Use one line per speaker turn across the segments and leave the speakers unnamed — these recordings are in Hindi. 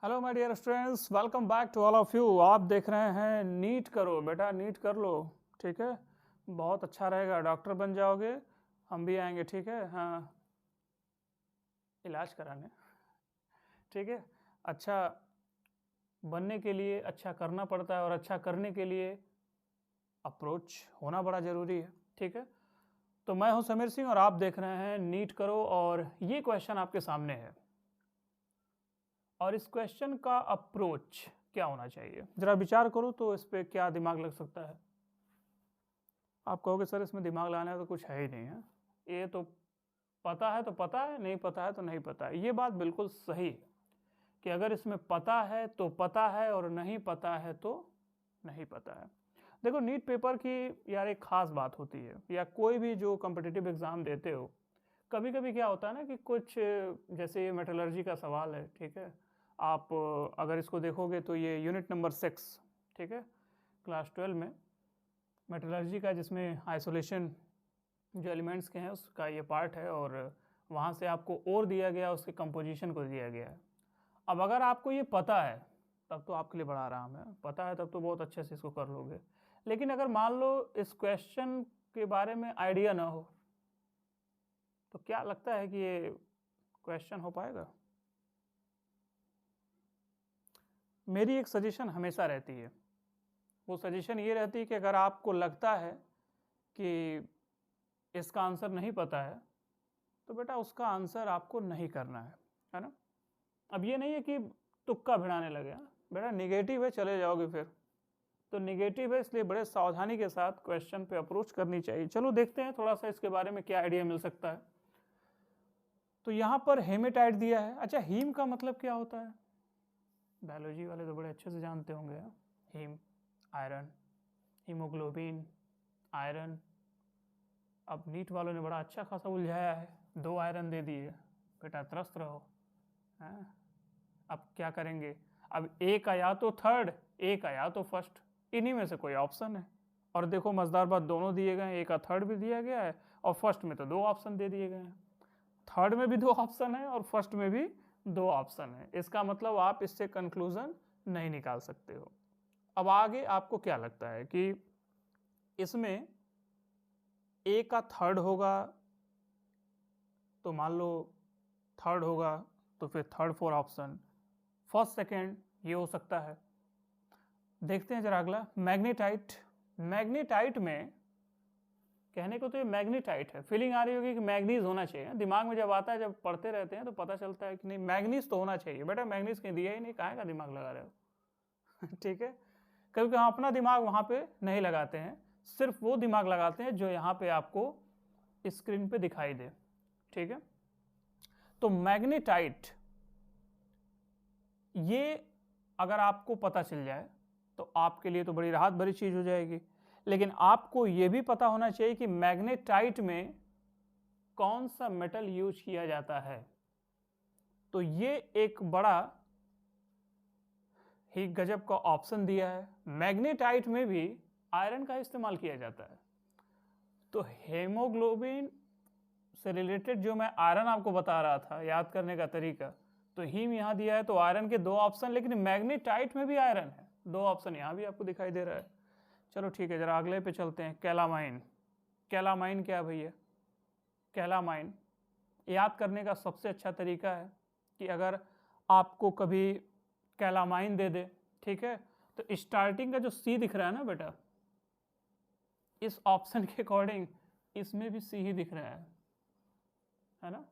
Hello my dear students, welcome back to all of you. आप देख रहे हैं नीट करो बेटा, नीट कर लो। ठीक है, बहुत अच्छा रहेगा, डॉक्टर बन जाओगे, हम भी आएंगे। ठीक है, हाँ, इलाज कराने। ठीक है, अच्छा बनने के लिए अच्छा करना पड़ता है और अच्छा करने के लिए अप्रोच होना बड़ा ज़रूरी है। ठीक है, तो मैं हूं समीर सिंह और आप देख रहे हैं नीट करो। और ये क्वेश्चन आपके सामने है और इस क्वेश्चन का अप्रोच क्या होना चाहिए, जरा विचार करो तो इस पे क्या दिमाग लग सकता है। आप कहोगे सर इसमें दिमाग लगाने का तो कुछ है ही नहीं है, ये तो पता है तो पता है, नहीं पता है तो नहीं पता है। ये बात बिल्कुल सही है कि अगर इसमें पता है तो पता है और नहीं पता है तो नहीं पता है। देखो नीट पेपर की यार एक खास बात होती है, या कोई भी जो कॉम्पिटिटिव एग्ज़ाम देते हो, कभी कभी क्या होता है ना कि कुछ जैसे ये मेटलर्जी का सवाल है। ठीक है, आप अगर इसको देखोगे तो ये यूनिट नंबर 6, ठीक है, क्लास 12 में मेटलर्जी का, जिसमें आइसोलेशन जो एलिमेंट्स के हैं उसका ये पार्ट है और वहाँ से आपको और दिया गया, उसके कंपोजिशन को दिया गया है। अब अगर आपको ये पता है तब तो आपके लिए बड़ा आराम है, पता है तब तो बहुत अच्छे से इसको कर लोगे। लेकिन अगर मान लो इस क्वेश्चन के बारे में आइडिया ना हो तो क्या लगता है कि ये क्वेश्चन हो पाएगा? मेरी एक सजेशन हमेशा रहती है, वो सजेशन ये रहती है कि अगर आपको लगता है कि इसका आंसर नहीं पता है तो बेटा उसका आंसर आपको नहीं करना है ना। अब ये नहीं है कि तुक्का भिड़ाने लगे, बेटा निगेटिव है चले जाओगे फिर, तो निगेटिव है इसलिए बड़े सावधानी के साथ क्वेश्चन पे अप्रोच करनी चाहिए। चलो देखते हैं थोड़ा सा इसके बारे में क्या आइडिया मिल सकता है। तो यहाँ पर हेमेटाइट दिया है। अच्छा, हीम का मतलब क्या होता है? बायोलॉजी वाले तो बड़े अच्छे से जानते होंगे। Heme iron, haemoglobin, iron. अब नीट वालों ने बड़ा अच्छा खासा उलझाया है, 2 आयरन दे दिए, बेटा त्रस्त रहो। हाँ, अब क्या करेंगे? अब एक आया तो थर्ड, एक आया तो फर्स्ट, इन्हीं में से कोई ऑप्शन है। और देखो मजेदार बात, दोनों दिए गए हैं, एक का थर्ड भी दिया गया है और फर्स्ट में तो 2 ऑप्शन दे दिए गए हैं। थर्ड में भी 2 ऑप्शन है और फर्स्ट में भी 2 ऑप्शन है। इसका मतलब आप इससे कंक्लूजन नहीं निकाल सकते हो। अब आगे आपको क्या लगता है कि इसमें ए का थर्ड होगा तो मान लो थर्ड होगा तो फिर थर्ड 4 ऑप्शन, फर्स्ट सेकेंड ये हो सकता है। देखते हैं जरा अगला, मैग्नेटाइट। मैग्नेटाइट में कहने को तो ये मैग्नेटाइट है, फीलिंग आ रही होगी कि मैग्नीज होना चाहिए। दिमाग में जब आता है, जब पढ़ते रहते हैं तो पता चलता है कि नहीं मैग्नीज तो होना चाहिए। बेटा मैग्नीज कहीं दिया ही नहीं, कहाँ का दिमाग लगा रहे हो? ठीक है, क्योंकि हम अपना दिमाग वहाँ पे नहीं लगाते हैं, सिर्फ वो दिमाग लगाते हैं जो यहाँ पे आपको स्क्रीन पे दिखाई दे। ठीक है, तो मैग्नेटाइट ये अगर आपको पता चल जाए तो आपके लिए तो बड़ी राहत भरी चीज हो जाएगी। लेकिन आपको यह भी पता होना चाहिए कि मैग्नेटाइट में कौन सा मेटल यूज किया जाता है। तो ये एक बड़ा ही गजब का ऑप्शन दिया है। मैग्नेटाइट में भी आयरन का इस्तेमाल किया जाता है। तो हेमोग्लोबिन से रिलेटेड जो मैं आयरन आपको बता रहा था, याद करने का तरीका, तो हीम यहां दिया है तो आयरन के 2 ऑप्शन, लेकिन मैग्नेटाइट में भी आयरन है, 2 ऑप्शन यहां भी आपको दिखाई दे रहा है। चलो ठीक है, जरा अगले पे चलते हैं। कैलामाइन। कैलामाइन क्या है भैया? कैलामाइन याद करने का सबसे अच्छा तरीका है कि अगर आपको कभी कैलामाइन दे दे, ठीक है, तो स्टार्टिंग का जो सी दिख रहा है ना बेटा, इस ऑप्शन के अकॉर्डिंग इसमें भी सी ही दिख रहा है ना।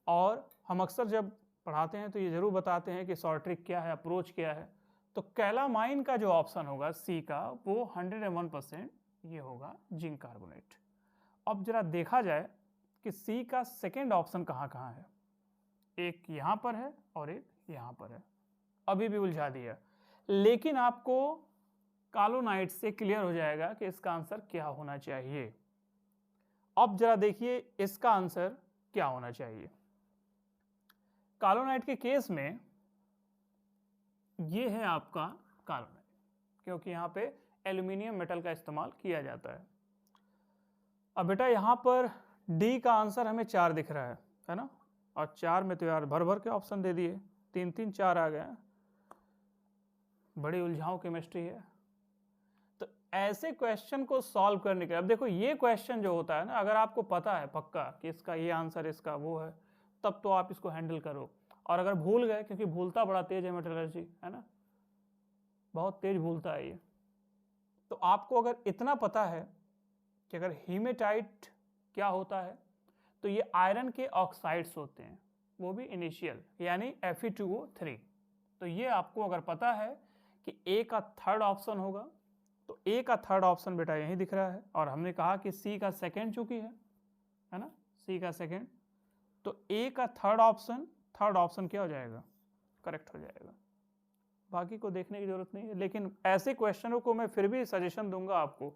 और हम अक्सर जब पढ़ाते हैं तो ये जरूर बताते हैं कि शॉर्ट ट्रिक क्या है, अप्रोच क्या है। तो कैलामाइन का जो ऑप्शन होगा सी का, वो 101% ये होगा जिंक कार्बोनेट। अब जरा देखा जाए कि सी का सेकेंड ऑप्शन कहाँ कहाँ है। एक यहाँ पर है और एक यहाँ पर है, अभी भी उलझा दिया। लेकिन आपको कालोनाइट से क्लियर हो जाएगा कि इसका आंसर क्या होना चाहिए। अब जरा देखिए इसका आंसर क्या होना चाहिए। कालोनाइट के केस में ये है आपका कालोनाइट, क्योंकि यहां पे एल्यूमिनियम मेटल का इस्तेमाल किया जाता है। अब बेटा यहां पर डी का आंसर हमें 4 दिख रहा है ना, और 4 में तो यार भर भर के ऑप्शन दे दिए, 3 3 4 आ गया, बड़ी उलझाऊ केमिस्ट्री है। तो ऐसे क्वेश्चन को सॉल्व करने के लिए, अब देखो ये क्वेश्चन जो होता है ना, अगर आपको पता है पक्का कि इसका ये आंसर इसका वो है, तब तो आप इसको हैंडल करो। और अगर भूल गए, क्योंकि भूलता बड़ा तेज है मेटलर्जी, है ना, बहुत तेज भूलता है ये, तो आपको अगर इतना पता है कि अगर हीमेटाइट क्या होता है, तो ये आयरन के ऑक्साइड्स होते हैं, वो भी इनिशियल, यानी Fe2O3। तो ये आपको अगर पता है कि ए का थर्ड ऑप्शन होगा, तो ए का थर्ड ऑप्शन बेटा यहीं दिख रहा है, और हमने कहा कि सी का सेकेंड चूंकि है ना, सी का सेकेंड, तो ए का थर्ड ऑप्शन क्या हो जाएगा, करेक्ट हो जाएगा। बाकी को देखने की जरूरत नहीं है, लेकिन ऐसे क्वेश्चनों को मैं फिर भी सजेशन दूंगा आपको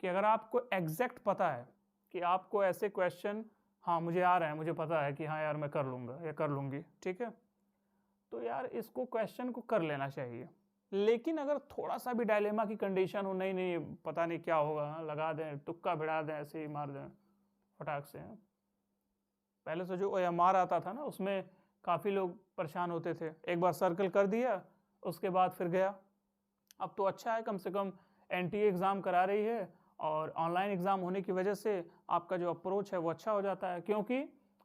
कि अगर आपको एग्जैक्ट पता है कि आपको ऐसे क्वेश्चन, हाँ मुझे आ रहा है, मुझे पता है कि हाँ यार मैं कर लूँगा या कर लूँगी, ठीक है, तो यार इसको क्वेश्चन को कर लेना चाहिए। लेकिन अगर थोड़ा सा भी डायलेमा की कंडीशन हो, नहीं नहीं पता नहीं क्या होगा, लगा दें, तुक्का भिड़ा दें, ऐसे ही मार दें फटाक से। पहले से जो OMR आता था ना, उसमें काफ़ी लोग परेशान होते थे, एक बार सर्कल कर दिया उसके बाद फिर गया। अब तो अच्छा है, कम से कम NTA एग्ज़ाम करा रही है, और ऑनलाइन एग्ज़ाम होने की वजह से आपका जो अप्रोच है वो अच्छा हो जाता है। क्योंकि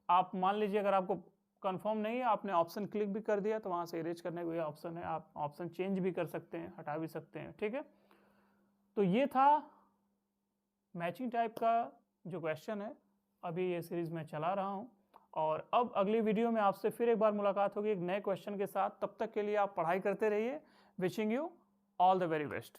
आप मान लीजिए अगर आपको कंफर्म नहीं है, आपने ऑप्शन क्लिक भी कर दिया, तो वहाँ से इरेज करने का ये ऑप्शन है, आप ऑप्शन चेंज भी कर सकते हैं, हटा भी सकते हैं, ठीक है। तो ये था मैचिंग टाइप का जो क्वेश्चन है, अभी ये सीरीज़ मैं चला रहा हूँ, और अब अगली वीडियो में आपसे फिर एक बार मुलाकात होगी एक नए क्वेश्चन के साथ। तब तक के लिए आप पढ़ाई करते रहिए। Wishing you all the very best.